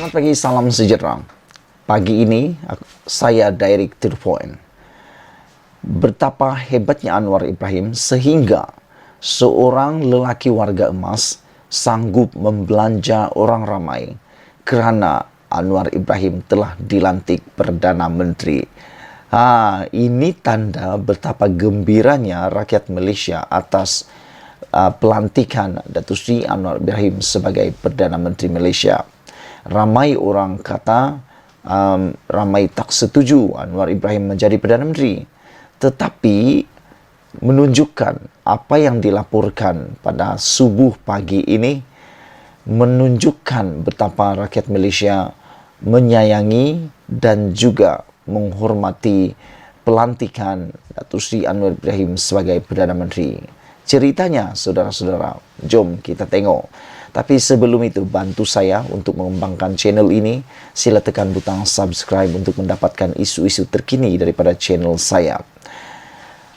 Selamat pagi, salam sejahtera. Pagi ini saya direct to the point. Betapa hebatnya Anwar Ibrahim sehingga seorang lelaki warga emas sanggup membelanja orang ramai kerana Anwar Ibrahim telah dilantik Perdana Menteri. Ini tanda betapa gembiranya rakyat Malaysia atas pelantikan Datuk Seri Anwar Ibrahim sebagai Perdana Menteri Malaysia. Ramai orang kata, ramai tak setuju Anwar Ibrahim menjadi Perdana Menteri. Tetapi menunjukkan apa yang dilaporkan pada subuh pagi ini, menunjukkan betapa rakyat Malaysia menyayangi dan juga menghormati pelantikan Datuk Seri Anwar Ibrahim sebagai Perdana Menteri. Ceritanya, saudara-saudara, jom kita tengok. Tapi sebelum itu, bantu saya untuk mengembangkan channel ini. Sila tekan butang subscribe untuk mendapatkan isu-isu terkini daripada channel saya.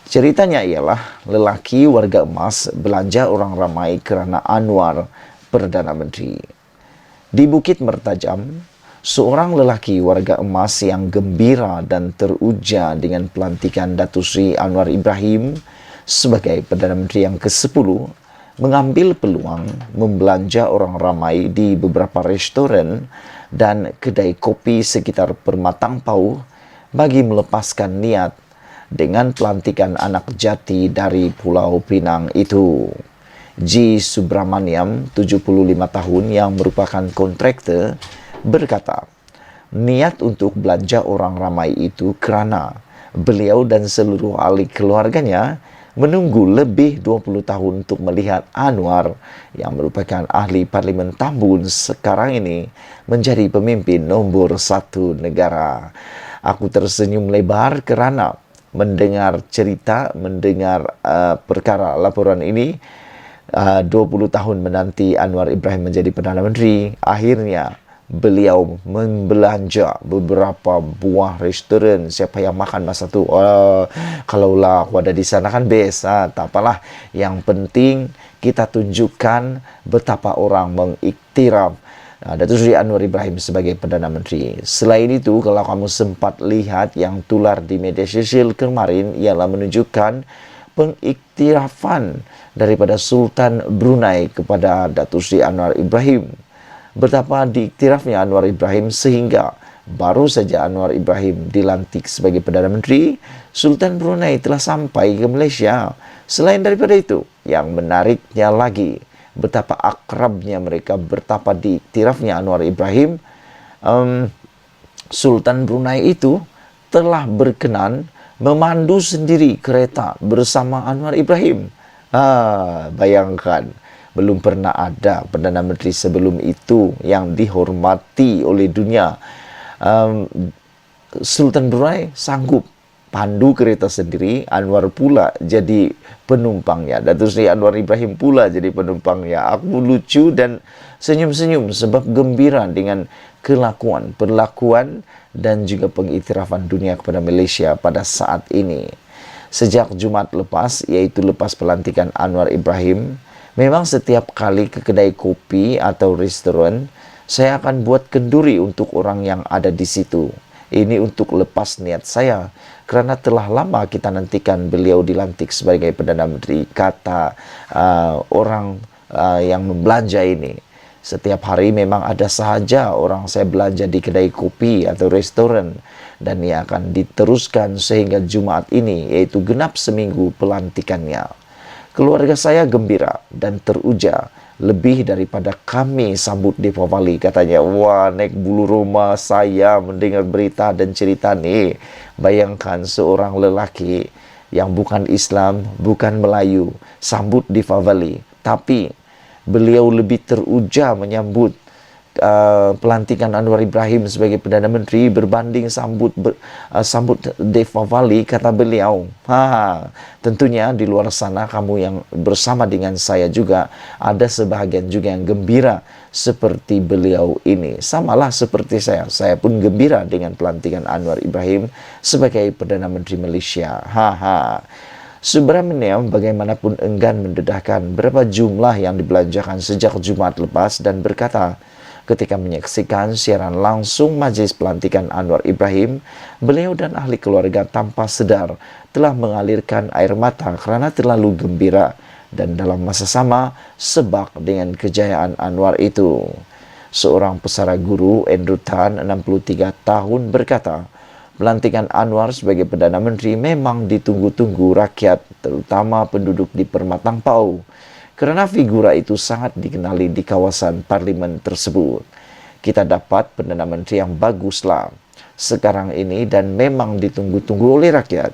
Ceritanya ialah lelaki warga emas belanja orang ramai kerana Anwar Perdana Menteri. Di Bukit Mertajam, seorang lelaki warga emas yang gembira dan teruja dengan pelantikan Datuk Seri Anwar Ibrahim sebagai Perdana Menteri yang ke-10 mengambil peluang membelanja orang ramai di beberapa restoran dan kedai kopi sekitar Permatang Pauh bagi melepaskan niat dengan pelantikan anak jati dari Pulau Pinang itu. G. Subramaniam, 75 tahun yang merupakan kontraktor, berkata, niat untuk belanja orang ramai itu kerana beliau dan seluruh ahli keluarganya menunggu lebih 20 tahun untuk melihat Anwar yang merupakan ahli Parlimen Tambun sekarang ini menjadi pemimpin nombor 1 negara. Aku tersenyum lebar kerana mendengar cerita, mendengar perkara laporan ini. 20 tahun menanti Anwar Ibrahim menjadi Perdana Menteri, akhirnya beliau membelanja beberapa buah restoran. Siapa yang makan masa tu? Kalaulah aku ada di sana kan best. Tak apalah. Yang penting kita tunjukkan betapa orang mengiktiraf Datuk Seri Anwar Ibrahim sebagai Perdana Menteri. Selain itu, kalau kamu sempat lihat yang tular di media sosial kemarin ialah menunjukkan pengiktirafan daripada Sultan Brunei kepada Datuk Seri Anwar Ibrahim. Betapa diiktirafnya Anwar Ibrahim sehingga baru saja Anwar Ibrahim dilantik sebagai Perdana Menteri, Sultan Brunei telah sampai ke Malaysia. Selain daripada itu, yang menariknya lagi, betapa akrabnya mereka, betapa diiktirafnya Anwar Ibrahim. Sultan Brunei itu telah berkenan memandu sendiri kereta bersama Anwar Ibrahim. Bayangkan. Belum pernah ada Perdana Menteri sebelum itu yang dihormati oleh dunia. Sultan Brunei sanggup pandu kereta sendiri, Anwar pula jadi penumpangnya. Datuk Seri Anwar Ibrahim pula jadi penumpangnya. Aku lucu dan senyum-senyum sebab gembira dengan perlakuan dan juga pengiktirafan dunia kepada Malaysia pada saat ini. Sejak Jumaat lepas, iaitu lepas pelantikan Anwar Ibrahim, memang setiap kali ke kedai kopi atau restoran, saya akan buat kenduri untuk orang yang ada di situ. Ini untuk lepas niat saya, kerana telah lama kita nantikan beliau dilantik sebagai Perdana Menteri, kata orang yang membelanja ini. Setiap hari memang ada sahaja orang saya belanja di kedai kopi atau restoran, dan ia akan diteruskan sehingga Jumaat ini, iaitu genap seminggu pelantikannya. Keluarga saya gembira dan teruja lebih daripada kami sambut Deepavali, katanya. Wah, naik bulu roma saya mendengar berita dan cerita ni. Bayangkan seorang lelaki yang bukan Islam, bukan Melayu, sambut Deepavali. Tapi beliau lebih teruja menyambut pelantikan Anwar Ibrahim sebagai Perdana Menteri berbanding sambut Deepavali, kata beliau. Tentunya di luar sana kamu yang bersama dengan saya juga ada sebahagian juga yang gembira seperti beliau ini. Samalah seperti saya pun gembira dengan pelantikan Anwar Ibrahim sebagai Perdana Menteri Malaysia. Subramaniam bagaimanapun enggan mendedahkan berapa jumlah yang dibelanjakan sejak Jumaat lepas dan berkata, Ketika menyaksikan siaran langsung majelis pelantikan Anwar Ibrahim, beliau dan ahli keluarga tanpa sadar telah mengalirkan air mata karena terlalu gembira dan dalam masa sama sebak dengan kejayaan Anwar itu. Seorang pesara guru, Andrew Tan, 63 tahun, berkata, pelantikan Anwar sebagai Perdana Menteri memang ditunggu-tunggu rakyat, terutama penduduk di Permatang Pau, karena figura itu sangat dikenali di kawasan parlimen tersebut. Kita dapat Perdana Menteri yang baguslah sekarang ini dan memang ditunggu-tunggu oleh rakyat.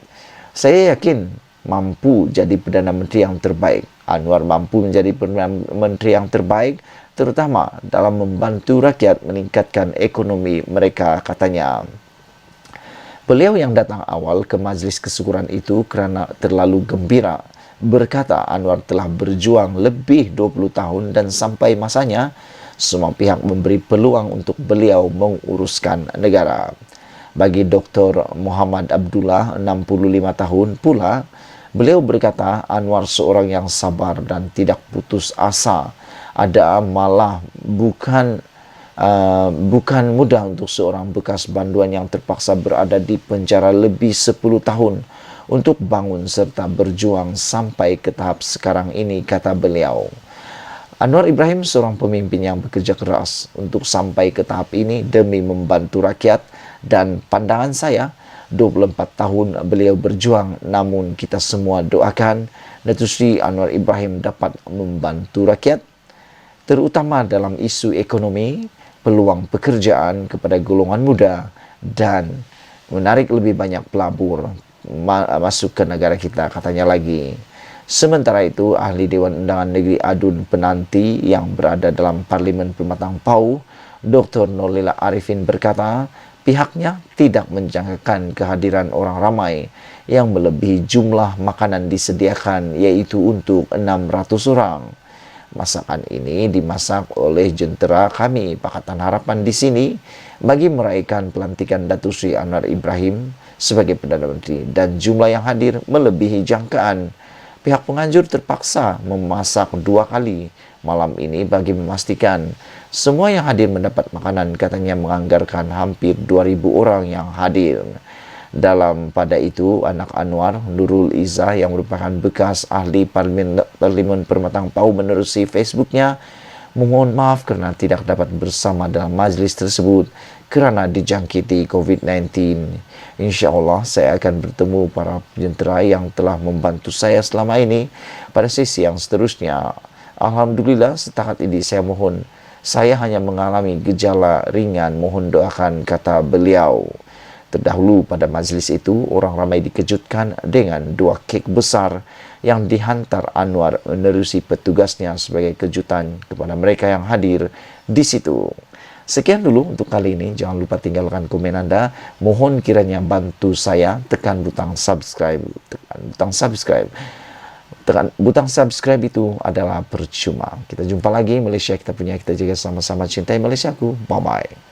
Saya yakin mampu jadi Perdana Menteri yang terbaik. Anwar mampu menjadi Perdana Menteri yang terbaik, terutama dalam membantu rakyat meningkatkan ekonomi mereka, katanya. Beliau yang datang awal ke majlis kesyukuran itu karena terlalu gembira, berkata Anwar telah berjuang lebih 20 tahun dan sampai masanya semua pihak memberi peluang untuk beliau menguruskan negara. Bagi Dr. Muhammad Abdullah, 65 tahun pula, beliau berkata Anwar seorang yang sabar dan tidak putus asa. Ada malah bukan mudah untuk seorang bekas banduan yang terpaksa berada di penjara lebih 10 tahun untuk bangun serta berjuang sampai ke tahap sekarang ini, kata beliau. Anwar Ibrahim seorang pemimpin yang bekerja keras untuk sampai ke tahap ini demi membantu rakyat, dan pandangan saya 24 tahun beliau berjuang, namun kita semua doakan Datuk Seri Anwar Ibrahim dapat membantu rakyat, terutama dalam isu ekonomi, peluang pekerjaan kepada golongan muda, dan menarik lebih banyak pelabur masuk ke negara kita, katanya lagi. Sementara itu, ahli Dewan Undangan Negeri Adun Penanti yang berada dalam Parlimen Permatang Pau, Dr. Nurlila Arifin, berkata pihaknya tidak menjangkakan kehadiran orang ramai yang melebihi jumlah makanan disediakan, yaitu untuk 600 orang. Masakan ini dimasak oleh jentera kami Pakatan Harapan di sini bagi meraihkan pelantikan Datuk Seri Anwar Ibrahim sebagai Perdana Menteri, dan jumlah yang hadir melebihi jangkaan. Pihak penganjur terpaksa memasak 2 kali malam ini bagi memastikan semua yang hadir mendapat makanan, katanya menganggarkan hampir 2.000 orang yang hadir. Dalam pada itu, anak Anwar, Nurul Izzah, yang merupakan bekas ahli Parlimen Permatang Pau, menerusi Facebooknya, memohon maaf karena tidak dapat bersama dalam majlis tersebut kerana dijangkiti COVID-19. Insya Allah saya akan bertemu para jentera yang telah membantu saya selama ini pada sesi yang seterusnya. Alhamdulillah, setakat ini saya hanya mengalami gejala ringan, mohon doakan, kata beliau. Terdahulu pada majlis itu, orang ramai dikejutkan dengan 2 kek besar yang dihantar Anwar menerusi petugasnya sebagai kejutan kepada mereka yang hadir di situ. Sekian dulu untuk kali ini. Jangan lupa tinggalkan komen Anda. Mohon kiranya bantu saya tekan butang subscribe. Tekan butang subscribe itu adalah percuma. Kita jumpa lagi. Malaysia kita punya, kita jaga sama-sama, cintai Malaysiaku. Bye-bye.